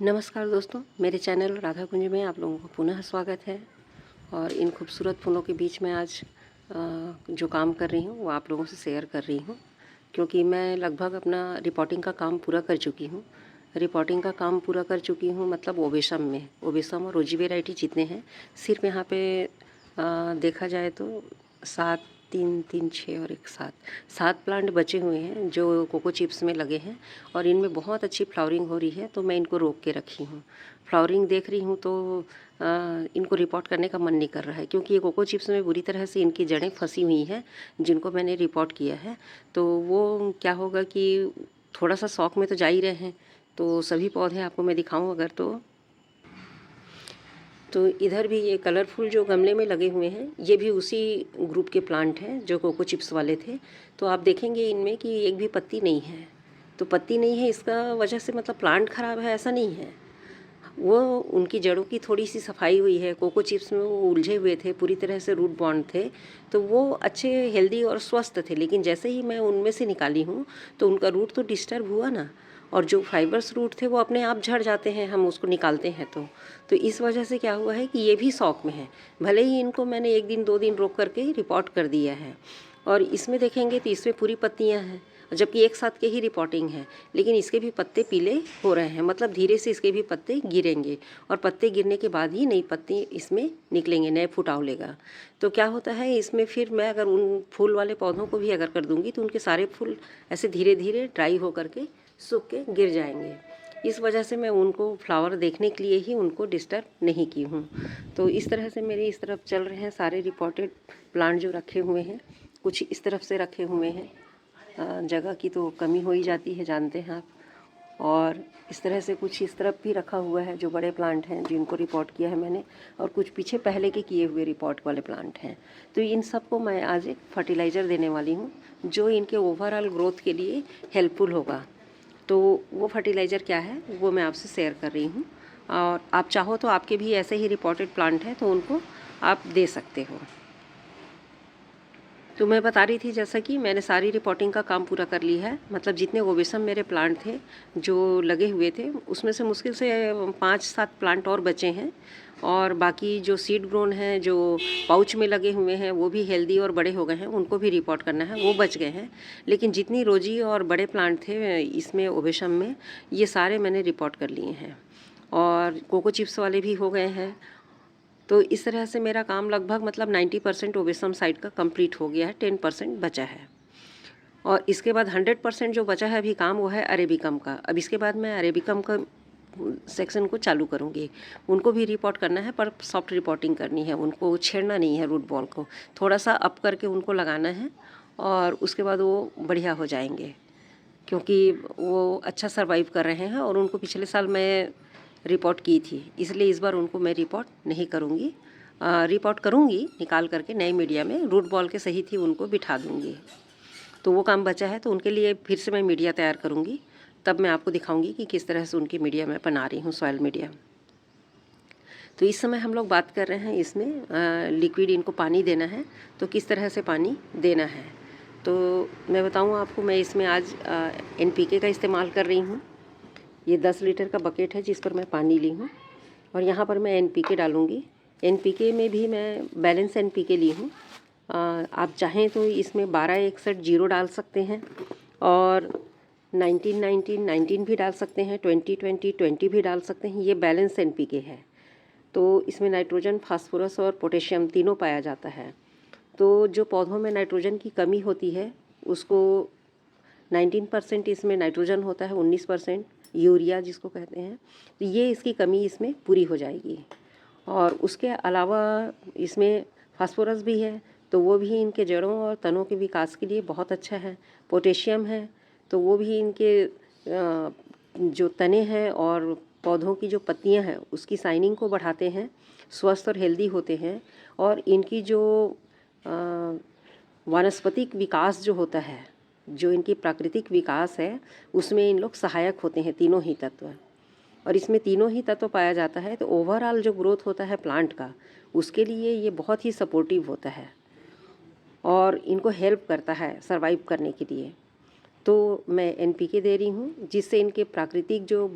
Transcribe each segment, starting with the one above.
नमस्कार दोस्तों, मेरे चैनल राधा कुंज में आप लोगों को पुनः स्वागत है। और इन खूबसूरत फूलों के बीच में आज जो काम कर रही हूँ वो आप लोगों से शेयर कर रही हूँ, क्योंकि मैं लगभग अपना रिपोर्टिंग का काम पूरा कर चुकी हूँ। मतलब ओबेसम और रोजी वेराइटी जितने हैं, सिर्फ यहाँ पे देखा जाए तो 7 3 3 6 और 1 7 प्लांट बचे हुए हैं जो कोको चिप्स में लगे हैं और इनमें बहुत अच्छी फ्लावरिंग हो रही है, तो मैं इनको रोक के रखी हूँ। फ्लावरिंग देख रही हूँ तो इनको रिपोर्ट करने का मन नहीं कर रहा है, क्योंकि ये कोको चिप्स में बुरी तरह से इनकी जड़ें फंसी हुई हैं जिनको मैंने रिपोर्ट किया है। तो वो क्या होगा कि थोड़ा सा शौक में तो जा ही रहे हैं। तो सभी पौधे आपको मैं दिखाऊं अगर तो इधर भी ये कलरफुल जो गमले में लगे हुए हैं, ये भी उसी ग्रुप के प्लांट हैं जो कोको चिप्स वाले थे। तो आप देखेंगे इनमें कि एक भी पत्ती नहीं है। तो पत्ती नहीं है इसका वजह से मतलब प्लांट ख़राब है ऐसा नहीं है, वो उनकी जड़ों की थोड़ी सी सफाई हुई है। कोको चिप्स में वो उलझे हुए थे, पूरी तरह से रूट बॉन्ड थे, तो वो अच्छे हेल्दी और स्वस्थ थे। लेकिन जैसे ही मैं उनमें से निकाली हूँ तो उनका रूट तो डिस्टर्ब हुआ ना, और जो फाइबर्स रूट थे वो अपने आप झड़ जाते हैं हम उसको निकालते हैं तो इस वजह से क्या हुआ है कि ये भी शौक में है। भले ही इनको मैंने 1 दिन 2 दिन रोक करके रिपोर्ट कर दिया है। और इसमें देखेंगे तो इसमें पूरी पत्तियां हैं, जबकि एक साथ के ही रिपोर्टिंग है, लेकिन इसके भी पत्ते पीले हो रहे हैं। मतलब धीरे से इसके भी पत्ते गिरेंगे और पत्ते गिरने के बाद ही नई पत्ती इसमें निकलेंगे, नए फुटाव लेगा। तो क्या होता है इसमें, फिर मैं अगर उन फूल वाले पौधों को भी अगर कर दूंगी तो उनके सारे फूल ऐसे धीरे धीरे ड्राई होकर के सूख के गिर जाएंगे। इस वजह से मैं उनको फ्लावर देखने के लिए ही उनको डिस्टर्ब नहीं की हूँ। तो इस तरह से मेरे इस तरफ चल रहे हैं सारे रिपोर्टेड प्लांट जो रखे हुए हैं। कुछ इस तरफ से रखे हुए हैं, जगह की तो कमी हो ही जाती है, जानते हैं आप। और इस तरह से कुछ इस तरफ भी रखा हुआ है जो बड़े प्लांट हैं जिनको रिपोर्ट किया है मैंने, और कुछ पीछे पहले के किए हुए रिपोर्ट वाले प्लांट हैं। तो इन सबको मैं आज एक फर्टिलाइज़र देने वाली हूँ जो इनके ओवरऑल ग्रोथ के लिए हेल्पफुल होगा। तो वो फर्टिलाइज़र क्या है वो मैं आपसे शेयर कर रही हूँ। और आप चाहो तो आपके भी ऐसे ही रिपोर्टेड प्लांट हैं तो उनको आप दे सकते हो। तो मैं बता रही थी जैसा कि मैंने सारी रिपोर्टिंग का काम पूरा कर लिया है। मतलब जितने ओवेसम मेरे प्लांट थे जो लगे हुए थे उसमें से मुश्किल से 5-7 प्लांट और बचे हैं, और बाकी जो सीड ग्रोन हैं जो पाउच में लगे हुए हैं वो भी हेल्दी और बड़े हो गए हैं, उनको भी रिपोर्ट करना है, वो बच गए हैं। लेकिन जितनी रोजी और बड़े प्लांट थे इसमें ओवेसम में, ये सारे मैंने रिपोर्ट कर लिए हैं, और कोको चिप्स वाले भी हो गए हैं। तो इस तरह से मेरा काम लगभग मतलब 90% ओवेसम साइड का कंप्लीट हो गया है, 10% बचा है। और इसके बाद 100% जो बचा है अभी काम वो है अरेबिकम का। अब इसके बाद मैं अरेबिकम का सेक्शन को चालू करूँगी। उनको भी रिपोर्ट करना है, पर सॉफ्ट रिपोर्टिंग करनी है, उनको छेड़ना नहीं है, रूट बॉल को थोड़ा सा अप करके उनको लगाना है, और उसके बाद वो बढ़िया हो जाएंगे, क्योंकि वो अच्छा सर्वाइव कर रहे हैं। और उनको पिछले साल मैं रिपोर्ट की थी, इसलिए इस बार उनको मैं रिपोर्ट नहीं करूँगी। रिपोर्ट करूँगी निकाल करके नए मीडिया में, रूट बॉल के सही थी उनको बिठा दूँगी। तो वो काम बचा है, तो उनके लिए फिर से मैं मीडिया तैयार करूँगी, तब मैं आपको दिखाऊँगी कि किस तरह से उनकी मीडिया मैं बना रही हूँ, सॉयल मीडिया। तो इस समय हम लोग बात कर रहे हैं इसमें लिक्विड इनको पानी देना है, तो किस तरह से पानी देना है। तो मैं बताऊँ आपको, मैं इसमें आज NPK का इस्तेमाल कर रही हूँ। ये 10 लीटर का बकेट है जिस पर मैं पानी ली हूँ, और यहाँ पर मैं NPK डालूँगी। NPK में भी मैं बैलेंस NPK ली हूँ। आप चाहें तो इसमें 12-61 जीरो डाल सकते हैं, और 19-19 भी डाल सकते हैं, 20-20 भी डाल सकते हैं। ये बैलेंस NPK है, तो इसमें नाइट्रोजन, फास्फोरस और पोटेशियम तीनों पाया जाता है। तो जो पौधों में नाइट्रोजन की कमी होती है उसको 19% इसमें नाइट्रोजन होता है, 19% यूरिया जिसको कहते हैं, तो ये इसकी कमी इसमें पूरी हो जाएगी। और उसके अलावा इसमें फास्फोरस भी है, तो वो भी इनके जड़ों और तनों के विकास के लिए बहुत अच्छा है। पोटेशियम है, तो वो भी इनके जो तने हैं और पौधों की जो पत्तियां हैं उसकी शाइनिंग को बढ़ाते हैं, स्वस्थ और हेल्दी होते हैं। और इनकी जो वानस्पतिक विकास जो होता है, जो इनकी प्राकृतिक विकास है, उसमें इन लोग सहायक होते हैं, तीनों ही तत्व। और इसमें तीनों ही तत्व पाया जाता है, तो ओवरऑल जो ग्रोथ होता है प्लांट का, उसके लिए ये बहुत ही सपोर्टिव होता है और इनको हेल्प करता है सर्वाइव करने के लिए। तो मैं NPK दे रही हूँ जिससे इनके प्राकृतिक जो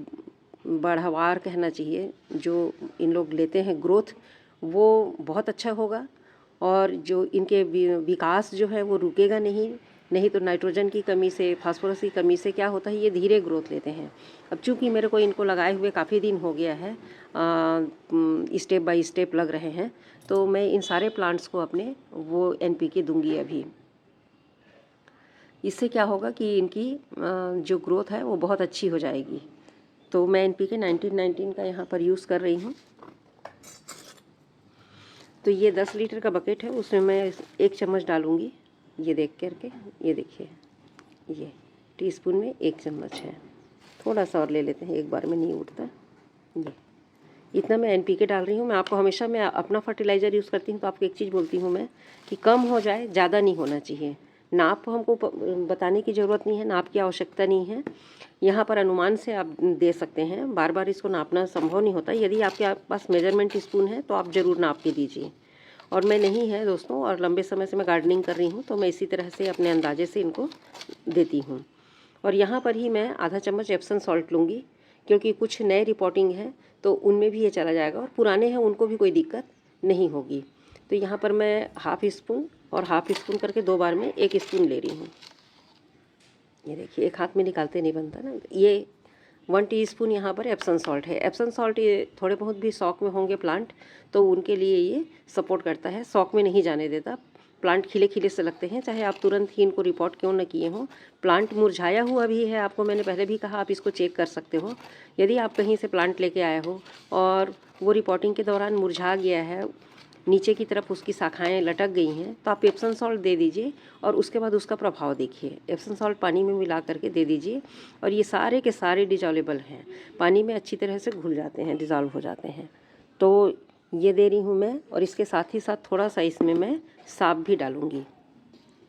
बढ़ावार कहना चाहिए, जो इन लोग लेते हैं ग्रोथ, वो बहुत अच्छा होगा। और जो इनके विकास जो है वो रुकेगा नहीं। नहीं तो नाइट्रोजन की कमी से, फास्फोरस की कमी से क्या होता है, ये धीरे ग्रोथ लेते हैं। अब चूंकि मेरे को इनको लगाए हुए काफ़ी दिन हो गया है, स्टेप बाय स्टेप लग रहे हैं, तो मैं इन सारे प्लांट्स को अपने वो NPK दूंगी अभी। इससे क्या होगा कि इनकी जो ग्रोथ है वो बहुत अच्छी हो जाएगी। तो मैं NPK 1919 का यहाँ पर यूज़ कर रही हूँ। तो ये 10 लीटर का बकेट है, उसमें मैं 1 चम्मच डालूँगी। ये देख करके, ये देखिए, ये टीस्पून में 1 चम्मच है। थोड़ा सा और ले लेते हैं, एक बार में नहीं उठता। ये इतना मैं NPK डाल रही हूँ। मैं आपको हमेशा, मैं अपना फर्टिलाइज़र यूज़ करती हूँ तो आपको एक चीज़ बोलती हूँ मैं कि कम हो जाए, ज़्यादा नहीं होना चाहिए। नाप हमको बताने की ज़रूरत नहीं है, नाप की आवश्यकता नहीं है। यहाँ पर अनुमान से आप दे सकते हैं, बार बार इसको नापना संभव नहीं होता। यदि आपके पास मेजरमेंट स्पून है तो आप ज़रूर नाप के दीजिए। और मैं नहीं है दोस्तों, और लंबे समय से मैं गार्डनिंग कर रही हूँ, तो मैं इसी तरह से अपने अंदाजे से इनको देती हूँ। और यहाँ पर ही मैं आधा चम्मच एप्सम सॉल्ट लूँगी, क्योंकि कुछ नए रिपोर्टिंग है तो उनमें भी ये चला जाएगा, और पुराने हैं उनको भी कोई दिक्कत नहीं होगी। तो यहाँ पर मैं हाफ़ स्पून और हाफ़ स्पून करके 2 बार में 1 स्पून ले रही हूँ। ये देखिए, एक हाथ में निकालते नहीं बनता ना। ये 1 टीस्पून यहाँ पर एप्सम सॉल्ट है। एप्सम सॉल्ट ये थोड़े बहुत भी शौक में होंगे प्लांट, तो उनके लिए ये सपोर्ट करता है, शौक में नहीं जाने देता। प्लांट खिले खिले से लगते हैं, चाहे आप तुरंत ही इनको रिपोर्ट क्यों न किए हों। प्लांट मुरझाया हुआ भी है, आपको मैंने पहले भी कहा, आप इसको चेक कर सकते हो। यदि आप कहीं से प्लांट लेके आए हो और वो रिपोर्टिंग के दौरान मुरझा गया है, नीचे की तरफ उसकी शाखाएं लटक गई हैं, तो आप एप्सम सॉल्ट दे दीजिए और उसके बाद उसका प्रभाव देखिए। एप्सम सॉल्ट पानी में मिला करके दे दीजिए, और ये सारे के सारे डिजॉल्वेबल हैं, पानी में अच्छी तरह से घुल जाते हैं, डिज़ोल्व हो जाते हैं। तो ये दे रही हूँ मैं, और इसके साथ ही साथ थोड़ा सा इसमें मैं साफ भी डालूँगी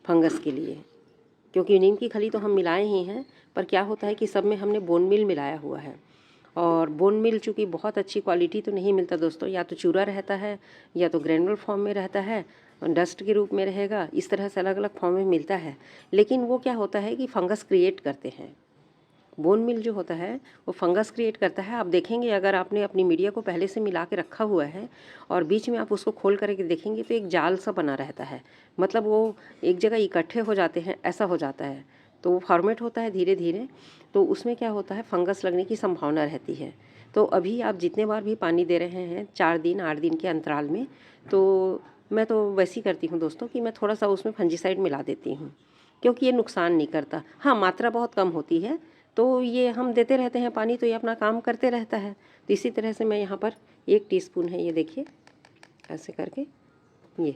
फंगस के लिए, क्योंकि नीम की खली तो हम मिलाए ही हैं, पर क्या होता है कि सब में हमने बोन मील मिलाया हुआ है। और बोन मील चूँकि बहुत अच्छी क्वालिटी तो नहीं मिलता दोस्तों, या तो चूरा रहता है या तो ग्रैनुलर फॉर्म में रहता है, डस्ट के रूप में रहेगा, इस तरह से अलग अलग फॉर्म में मिलता है। लेकिन वो क्या होता है कि फंगस क्रिएट करते हैं। बोन मील जो होता है वो फंगस क्रिएट करता है। आप देखेंगे, अगर आपने अपनी मीडिया को पहले से मिला के रखा हुआ है और बीच में आप उसको खोल करके देखेंगे तो एक जाल सा बना रहता है, मतलब वो एक जगह इकट्ठे हो जाते हैं, ऐसा हो जाता है। तो वो फॉर्मेट होता है धीरे धीरे, तो उसमें क्या होता है, फंगस लगने की संभावना रहती है। तो अभी आप जितने बार भी पानी दे रहे हैं 4 दिन 8 दिन के अंतराल में, तो मैं तो वैसे ही करती हूँ दोस्तों कि मैं थोड़ा सा उसमें फंजीसाइड मिला देती हूँ, क्योंकि ये नुकसान नहीं करता। हाँ, मात्रा बहुत कम होती है, तो ये हम देते रहते हैं पानी, तो ये अपना काम करते रहता है। तो इसी तरह से मैं यहाँ पर 1 टीस्पून है, ये देखिए, ऐसे करके ये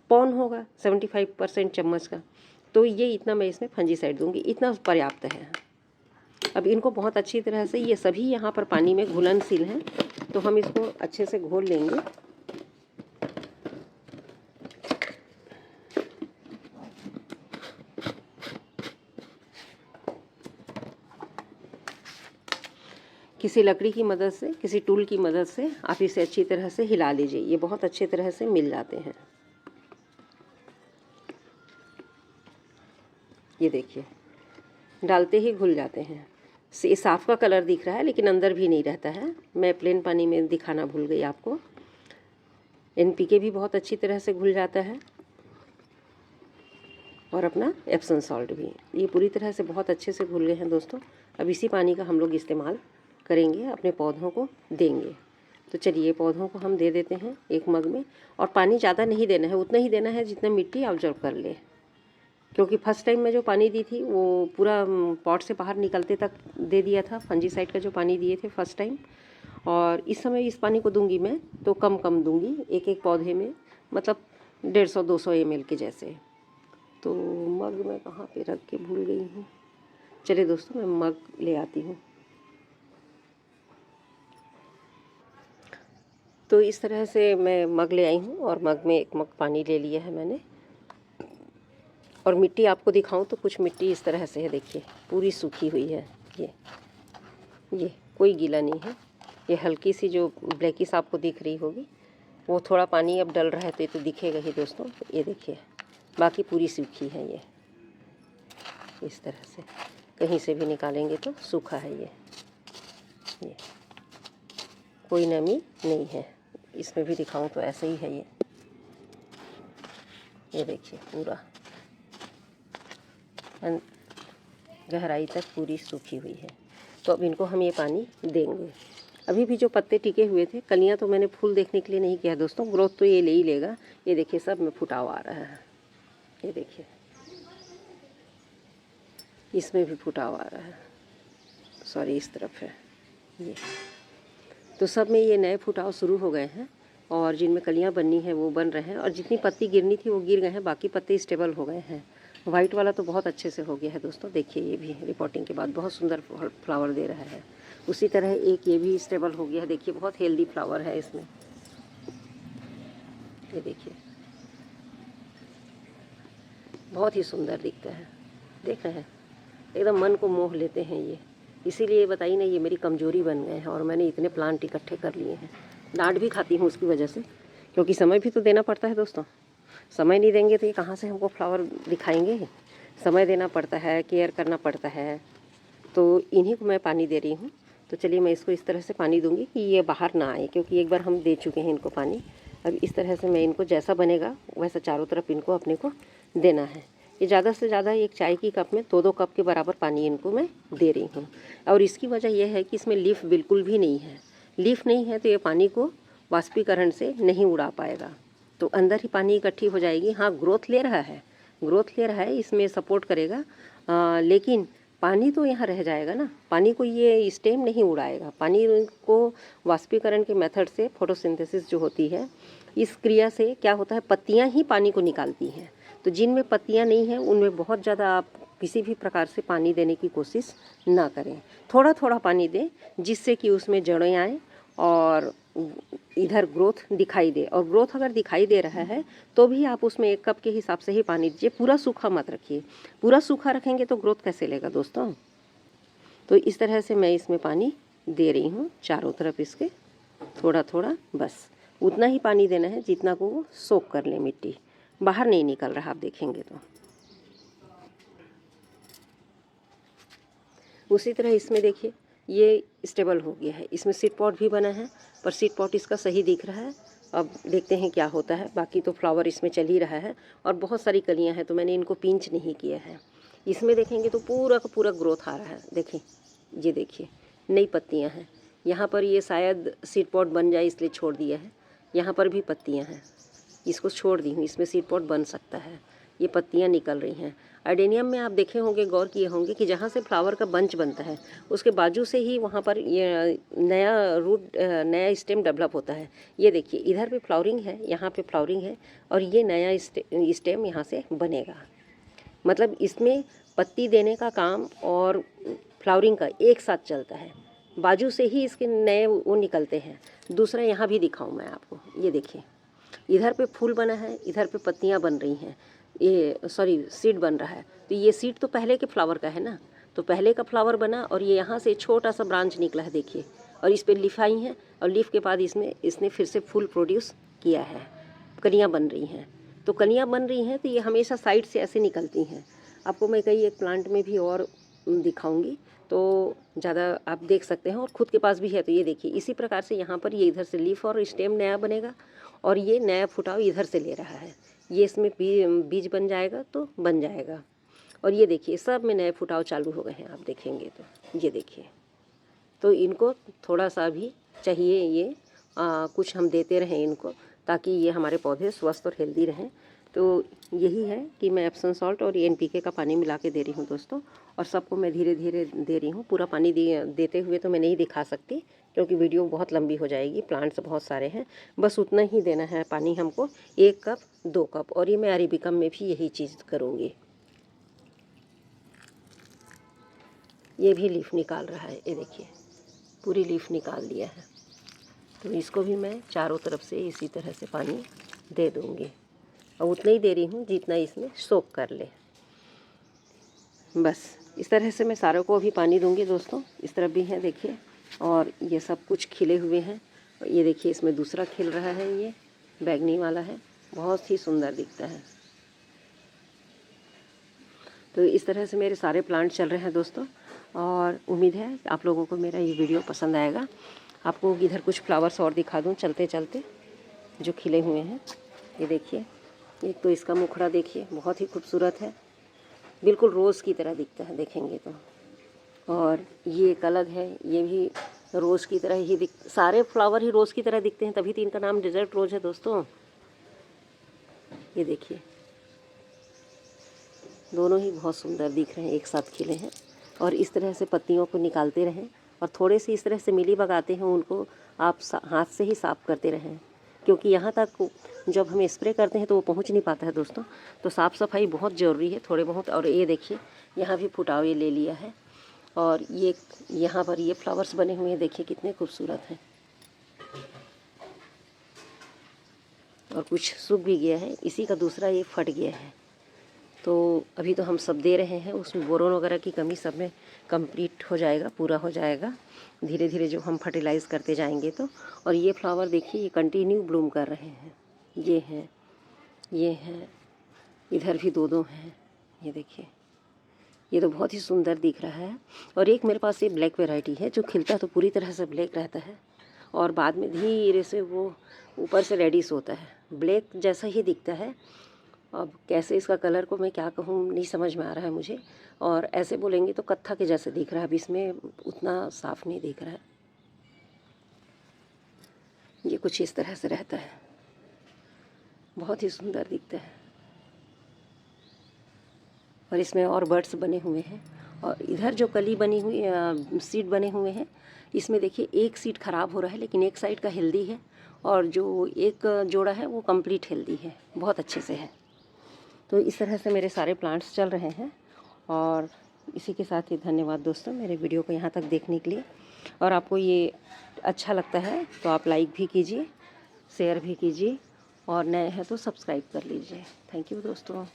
पौन होगा 75% चम्मच का, तो ये इतना मैं इसमें फंजीसाइड दूंगी, इतना पर्याप्त है। अब इनको बहुत अच्छी तरह से, ये सभी यहाँ पर पानी में घुलनशील हैं, तो हम इसको अच्छे से घोल लेंगे। किसी लकड़ी की मदद से, किसी टूल की मदद से आप इसे अच्छी तरह से हिला लीजिए, ये बहुत अच्छी तरह से मिल जाते हैं। ये देखिए, डालते ही घुल जाते हैं। से साफ का कलर दिख रहा है लेकिन अंदर भी नहीं रहता है। मैं प्लेन पानी में दिखाना भूल गई आपको। NPK भी बहुत अच्छी तरह से घुल जाता है, और अपना एप्सम सॉल्ट भी, ये पूरी तरह से बहुत अच्छे से घुल गए हैं दोस्तों। अब इसी पानी का हम लोग इस्तेमाल करेंगे, अपने पौधों को देंगे। तो चलिए, पौधों को हम दे देते हैं एक मग में, और पानी ज़्यादा नहीं देना है, उतना ही देना है जितना मिट्टी ऑब्जर्व कर ले। क्योंकि फर्स्ट टाइम मैं जो पानी दी थी वो पूरा पॉट से बाहर निकलते तक दे दिया था, फंजीसाइड का जो पानी दिए थे फर्स्ट टाइम। और इस समय इस पानी को दूंगी मैं तो कम कम दूंगी, एक एक पौधे में, मतलब 150-200 ml के जैसे। तो मग मैं कहाँ पे रख के भूल गई हूँ। चलिए दोस्तों, मैं मग ले आती हूँ। तो इस तरह से मैं मग ले आई हूँ, और मग में 1 मग पानी ले लिया है मैंने। और मिट्टी आपको दिखाऊं तो कुछ मिट्टी इस तरह से है, देखिए पूरी सूखी हुई है। ये कोई गीला नहीं है। ये हल्की सी जो ब्लैकिस आपको दिख रही होगी, वो थोड़ा पानी अब डल रहा है तो ये तो दिखेगा ही दोस्तों। ये देखिए, बाकी पूरी सूखी है। ये इस तरह से कहीं से भी निकालेंगे तो सूखा है ये। ये कोई नमी नहीं है। इसमें भी दिखाऊं तो ऐसे ही है ये देखिए पूरा गहराई तक पूरी सूखी हुई है। तो अब इनको हम ये पानी देंगे। अभी भी जो पत्ते टिके हुए थे, कलियां तो मैंने फूल देखने के लिए नहीं किया दोस्तों, ग्रोथ तो ये ले ही लेगा। ये देखिए सब में फुटाव आ रहा है, ये देखिए इसमें भी फुटाव आ रहा है, सॉरी इस तरफ है ये। तो सब में ये नए फुटाव शुरू हो गए हैं और जिनमें कलियां बननी है वो बन रहे हैं और जितनी पत्ती गिरनी थी वो गिर गए हैं, बाकी पत्ते स्टेबल हो गए हैं। वाइट वाला तो बहुत अच्छे से हो गया है दोस्तों, देखिए ये भी रिपोर्टिंग के बाद बहुत सुंदर फ्लावर दे रहा है। उसी तरह एक ये भी स्टेबल हो गया है, देखिए बहुत हेल्दी फ्लावर है इसमें, ये देखिए बहुत ही सुंदर दिखता है, देख रहे हैं एकदम मन को मोह लेते हैं ये। इसीलिए बताइए ना, ये मेरी कमजोरी बन गए हैं और मैंने इतने प्लांट इकट्ठे कर लिए हैं। डांट भी खाती हूँ उसकी वजह से, क्योंकि समय भी तो देना पड़ता है दोस्तों। समय नहीं देंगे तो ये कहाँ से हमको फ्लावर दिखाएंगे। समय देना पड़ता है, केयर करना पड़ता है। तो इन्हीं को मैं पानी दे रही हूँ। तो चलिए मैं इसको इस तरह से पानी दूंगी कि ये बाहर ना आए, क्योंकि एक बार हम दे चुके हैं इनको पानी। अब इस तरह से मैं इनको जैसा बनेगा वैसा चारों तरफ इनको अपने को देना है। ये ज़्यादा से ज़्यादा एक चाय की कप में 2-2 कप के बराबर पानी इनको मैं दे रही हूँ। और इसकी वजह यह है कि इसमें लीफ बिल्कुल भी नहीं है। लीफ नहीं है तो ये पानी को वाष्पीकरण से नहीं उड़ा पाएगा, तो अंदर ही पानी इकट्ठी हो जाएगी। हाँ ग्रोथ ले रहा है, ग्रोथ ले रहा है, इसमें सपोर्ट करेगा, लेकिन पानी तो यहाँ रह जाएगा ना। पानी को ये स्टेम नहीं उड़ाएगा। पानी को वाष्पीकरण के मेथड से, फोटोसिंथेसिस जो होती है, इस क्रिया से क्या होता है, पत्तियाँ ही पानी को निकालती हैं। तो जिनमें पत्तियाँ नहीं हैं उनमें बहुत ज़्यादा आप किसी भी प्रकार से पानी देने की कोशिश ना करें। थोड़ा थोड़ा पानी दें जिससे कि उसमें जड़ें आएँ और इधर ग्रोथ दिखाई दे। और ग्रोथ अगर दिखाई दे रहा है तो भी आप उसमें 1 कप के हिसाब से ही पानी दीजिए। पूरा सूखा मत रखिए, पूरा सूखा रखेंगे तो ग्रोथ कैसे लेगा दोस्तों। तो इस तरह से मैं इसमें पानी दे रही हूँ चारों तरफ इसके, थोड़ा थोड़ा, बस उतना ही पानी देना है जितना को वो सोख कर ले मिट्टी। बाहर नहीं निकल रहा, आप देखेंगे तो। उसी तरह इसमें देखिए ये स्टेबल हो गया है, इसमें सीड पॉट भी बना है, पर सीड पॉट इसका सही दिख रहा है। अब देखते हैं क्या होता है। बाकी तो फ्लावर इसमें चल ही रहा है और बहुत सारी कलियां हैं, तो मैंने इनको पिंच नहीं किया है। इसमें देखेंगे तो पूरा का पूरा ग्रोथ आ रहा है, देखिए ये देखिए नई पत्तियां हैं। यहाँ पर ये शायद सीड पॉट बन जाए इसलिए छोड़ दिया है। यहाँ पर भी पत्तियाँ हैं, इसको छोड़ दी हूँ, इसमें सीड पॉट बन सकता है। ये पत्तियाँ निकल रही हैं। अडेनियम में आप देखे होंगे, गौर किए होंगे कि जहाँ से फ्लावर का बंच बनता है उसके बाजू से ही वहाँ पर ये नया रूट, नया स्टेम डेवलप होता है। ये देखिए इधर पे फ्लावरिंग है, यहाँ पे फ्लावरिंग है और ये नया स्टेम यहाँ से बनेगा। मतलब इसमें पत्ती देने का काम और फ्लावरिंग का एक साथ चलता है। बाजू से ही इसके नए वो निकलते हैं। दूसरा यहाँ भी दिखाऊँ मैं आपको, ये देखिए इधर पे फूल बना है, इधर पे पत्तियाँ बन रही हैं, ये सॉरी सीड बन रहा है। तो ये सीड तो पहले के फ्लावर का है ना, तो पहले का फ्लावर बना और ये यहाँ से छोटा सा ब्रांच निकला है देखिए, और इस पर लीफ आई हैं और लीफ के बाद इसने फिर से फूल प्रोड्यूस किया है, कलियाँ बन रही हैं। तो कलियाँ बन रही हैं तो ये हमेशा साइड से ऐसे निकलती हैं। आपको मैं कई एक प्लांट में भी और दिखाऊंगी तो ज़्यादा आप देख सकते हैं, और ख़ुद के पास भी है। तो ये देखिए इसी प्रकार से यहाँ पर ये इधर से लीफ और स्टेम नया बनेगा और ये नया फुटाव इधर से ले रहा है। ये इसमें बीज बन जाएगा तो बन जाएगा। और ये देखिए सब में नए फुटाव चालू हो गए हैं, आप देखेंगे तो ये देखिए। तो इनको थोड़ा सा भी चाहिए, ये कुछ हम देते रहें इनको, ताकि ये हमारे पौधे स्वस्थ और हेल्दी रहें। तो यही है कि मैं एप्सम सॉल्ट और NPK का पानी मिला के दे रही हूँ दोस्तों, और सबको मैं धीरे धीरे दे रही हूँ। पूरा पानी देते हुए तो मैं नहीं दिखा सकती क्योंकि वीडियो बहुत लंबी हो जाएगी, प्लांट्स बहुत सारे हैं। बस उतना ही देना है पानी हमको, 1 कप 2 कप। और ये मैं अरेबिकम में भी यही चीज़ करूँगी। ये भी लीफ निकाल रहा है, ये देखिए पूरी लीफ निकाल दिया है। तो इसको भी मैं चारों तरफ से इसी तरह से पानी दे दूँगी, और उतना ही दे रही हूँ जितना इसमें सोख कर ले। बस इस तरह से मैं सारों को अभी पानी दूंगी दोस्तों। इस तरफ भी हैं देखिए, और ये सब कुछ खिले हुए हैं। ये देखिए इसमें दूसरा खिल रहा है, ये बैगनी वाला है, बहुत ही सुंदर दिखता है। तो इस तरह से मेरे सारे प्लांट चल रहे हैं दोस्तों। और उम्मीद है आप लोगों को मेरा ये वीडियो पसंद आएगा। आपको इधर कुछ फ्लावर्स और दिखा दूँ चलते चलते जो खिले हुए हैं। ये देखिए, एक तो इसका मुखड़ा देखिए, बहुत ही खूबसूरत है, बिल्कुल रोज़ की तरह दिखता है देखेंगे तो। और ये एक अलग है, ये भी रोज़ की तरह ही सारे फ्लावर ही रोज़ की तरह दिखते हैं, तभी तो इनका नाम डेजर्ट रोज़ है दोस्तों। ये देखिए, दोनों ही बहुत सुंदर दिख रहे हैं, एक साथ खिले हैं। और इस तरह से पत्तियों को निकालते रहें और थोड़े से इस तरह से मिली बगाते हैं उनको आप हाथ से ही साफ़ करते रहें, क्योंकि यहाँ तक जब हम स्प्रे करते हैं तो वो पहुँच नहीं पाता है दोस्तों। तो साफ़ सफाई बहुत ज़रूरी है थोड़े बहुत। और ये देखिए, यहाँ भी फुटाव ये ले लिया है। और ये यहाँ पर ये फ्लावर्स बने हुए हैं, देखिए कितने खूबसूरत हैं। और कुछ सूख भी गया है, इसी का दूसरा ये फट गया है। तो अभी तो हम सब दे रहे हैं, उसमें बोरोन वगैरह की कमी सब में कंप्लीट हो जाएगा, पूरा हो जाएगा धीरे धीरे जो हम फर्टिलाइज़ करते जाएंगे तो। और ये फ्लावर देखिए, ये कंटिन्यू ब्लूम कर रहे हैं। ये हैं, ये हैं, इधर भी दो दो हैं। ये देखिए, ये तो बहुत ही सुंदर दिख रहा है। और एक मेरे पास ये ब्लैक वैरायटी है जो खिलता तो पूरी तरह से ब्लैक रहता है और बाद में धीरे से वो ऊपर से रेडिश होता है, ब्लैक जैसा ही दिखता है। अब कैसे इसका कलर को मैं क्या कहूँ नहीं समझ में आ रहा है मुझे। और ऐसे बोलेंगे तो कत्था के जैसे दिख रहा है, अब इसमें उतना साफ नहीं दिख रहा है। ये कुछ इस तरह से रहता है, बहुत ही सुंदर दिखता है। और इसमें और बर्ड्स बने हुए हैं। और इधर जो कली बनी हुई सीड बने हुए हैं, इसमें देखिए एक सीड ख़राब हो रहा है लेकिन एक साइड का हेल्दी है और जो एक जोड़ा है वो कंप्लीट हेल्दी है, बहुत अच्छे से है। तो इस तरह से मेरे सारे प्लांट्स चल रहे हैं। और इसी के साथ ही धन्यवाद दोस्तों मेरे वीडियो को यहाँ तक देखने के लिए। और आपको ये अच्छा लगता है तो आप लाइक भी कीजिए, शेयर भी कीजिए और नए हैं तो सब्सक्राइब कर लीजिए। थैंक यू दोस्तों।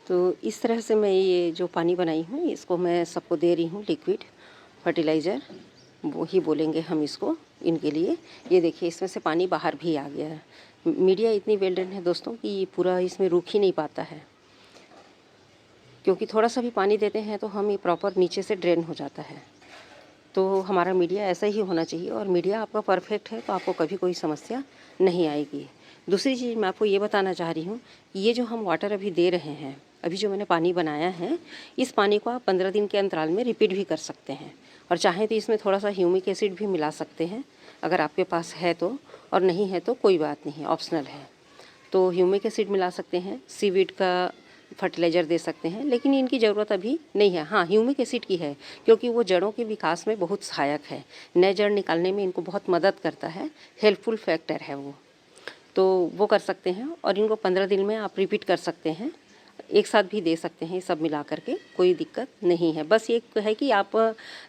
तो इस तरह से मैं ये जो पानी बनाई हूँ इसको मैं सबको दे रही हूँ, लिक्विड फर्टिलाइज़र वो ही बोलेंगे हम इसको इनके लिए। ये देखिए, इसमें से पानी बाहर भी आ गया है। मीडिया इतनी वेल डन है दोस्तों कि ये पूरा इसमें रुक ही नहीं पाता है, क्योंकि थोड़ा सा भी पानी देते हैं तो हम ये प्रॉपर नीचे से ड्रेन हो जाता है। तो हमारा मीडिया ऐसा ही होना चाहिए और मीडिया आपका परफेक्ट है तो आपको कभी कोई समस्या नहीं आएगी। दूसरी चीज़ मैं आपको ये बताना चाह रही हूँ, ये जो हम वाटर अभी दे रहे हैं, अभी जो मैंने पानी बनाया है, इस पानी को आप 15 दिन के अंतराल में रिपीट भी कर सकते हैं। और चाहें तो इसमें थोड़ा सा ह्यूमिक एसिड भी मिला सकते हैं अगर आपके पास है तो, और नहीं है तो कोई बात नहीं, ऑप्शनल है। तो ह्यूमिक एसिड मिला सकते हैं, सीवीड का फर्टिलाइज़र दे सकते हैं, लेकिन इनकी ज़रूरत अभी नहीं है। हाँ, ह्यूमिक एसिड की है, क्योंकि वो जड़ों के विकास में बहुत सहायक है, नए जड़ निकालने में इनको बहुत मदद करता है, हेल्पफुल फैक्टर है वो। तो वो कर सकते हैं और इनको 15 दिन में आप रिपीट कर सकते हैं, एक साथ भी दे सकते हैं, सब मिला करके कोई दिक्कत नहीं है। बस ये है कि आप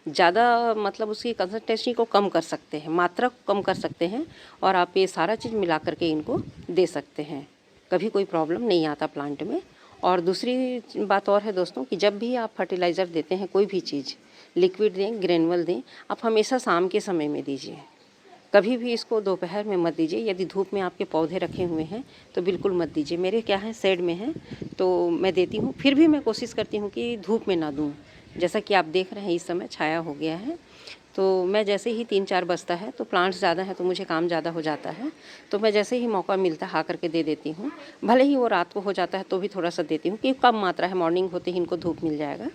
ज़्यादा मतलब उसकी कंसंट्रेशन को कम कर सकते हैं, मात्रा को कम कर सकते हैं और आप ये सारा चीज़ मिला करके इनको दे सकते हैं, कभी कोई प्रॉब्लम नहीं आता प्लांट में। और दूसरी बात और है दोस्तों कि जब भी आप फर्टिलाइज़र देते हैं, कोई भी चीज़ लिक्विड दें, ग्रेनुअल दें, आप हमेशा शाम के समय में दीजिए, कभी भी इसको दोपहर में मत दीजिए। यदि धूप में आपके पौधे रखे हुए हैं तो बिल्कुल मत दीजिए। मेरे क्या है, शेड में है तो मैं देती हूँ, फिर भी मैं कोशिश करती हूँ कि धूप में ना दूँ। जैसा कि आप देख रहे हैं इस समय छाया हो गया है, तो मैं जैसे ही 3-4 बजता है तो प्लांट्स ज़्यादा है तो मुझे काम ज़्यादा हो जाता है, तो मैं जैसे ही मौका मिलता है आकर के दे देती हूँ। भले ही वो रात को हो जाता है तो भी थोड़ा सा देती हूँ, कि कम मात्रा है, मॉर्निंग होते ही इनको धूप मिल जाएगा।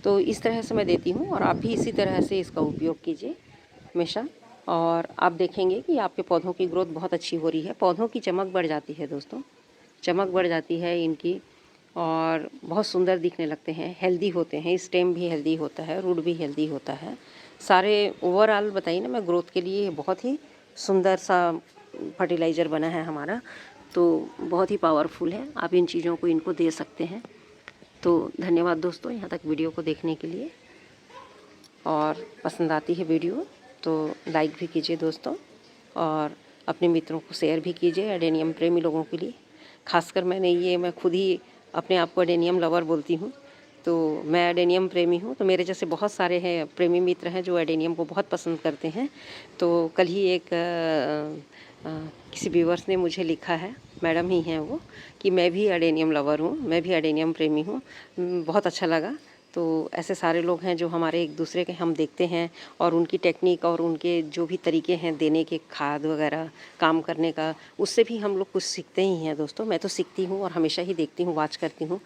तो इस तरह से मैं देती हूँ और आप भी इसी तरह से इसका उपयोग कीजिए हमेशा, और आप देखेंगे कि आपके पौधों की ग्रोथ बहुत अच्छी हो रही है। पौधों की चमक बढ़ जाती है दोस्तों, चमक बढ़ जाती है इनकी और बहुत सुंदर दिखने लगते हैं, हेल्दी होते हैं, स्टेम भी हेल्दी होता है, रूट भी हेल्दी होता है। सारे ओवरऑल बताइए ना, मैं ग्रोथ के लिए बहुत ही सुंदर सा फर्टिलाइज़र बना है हमारा, तो बहुत ही पावरफुल है। आप इन चीज़ों को इनको दे सकते हैं। तो धन्यवाद दोस्तों यहाँ तक वीडियो को देखने के लिए, और पसंद आती है वीडियो तो लाइक भी कीजिए दोस्तों, और अपने मित्रों को शेयर भी कीजिए एडेनियम प्रेमी लोगों के लिए। खासकर मैं खुद ही अपने आप को एडेनियम लवर बोलती हूँ, तो मैं एडेनियम प्रेमी हूँ। तो मेरे जैसे बहुत सारे हैं प्रेमी मित्र हैं जो एडेनियम को बहुत पसंद करते हैं। तो कल ही एक किसी व्यूअर्स ने मुझे लिखा है मैडम ही हैं वो, कि मैं भी अडेनियम लवर हूँ, मैं भी अडेनियम प्रेमी हूँ। बहुत अच्छा लगा। तो ऐसे सारे लोग हैं जो हमारे एक दूसरे के हम देखते हैं और उनकी टेक्निक और उनके जो भी तरीके हैं देने के, खाद वगैरह काम करने का, उससे भी हम लोग कुछ सीखते ही हैं दोस्तों। मैं तो सीखती हूँ और हमेशा ही देखती हूँ, वॉच करती हूँ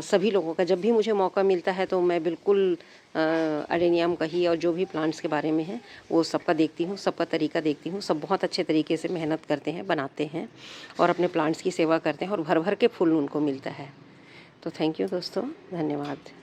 सभी लोगों का। जब भी मुझे मौका मिलता है तो मैं बिल्कुल अडेनियम का ही और जो भी प्लांट्स के बारे में है वो सबका देखती हूँ, सबका तरीका देखती हूँ। सब बहुत अच्छे तरीके से मेहनत करते हैं, बनाते हैं और अपने प्लांट्स की सेवा करते हैं और भर भर के फूल उनको मिलता है। तो थैंक यू दोस्तों, धन्यवाद।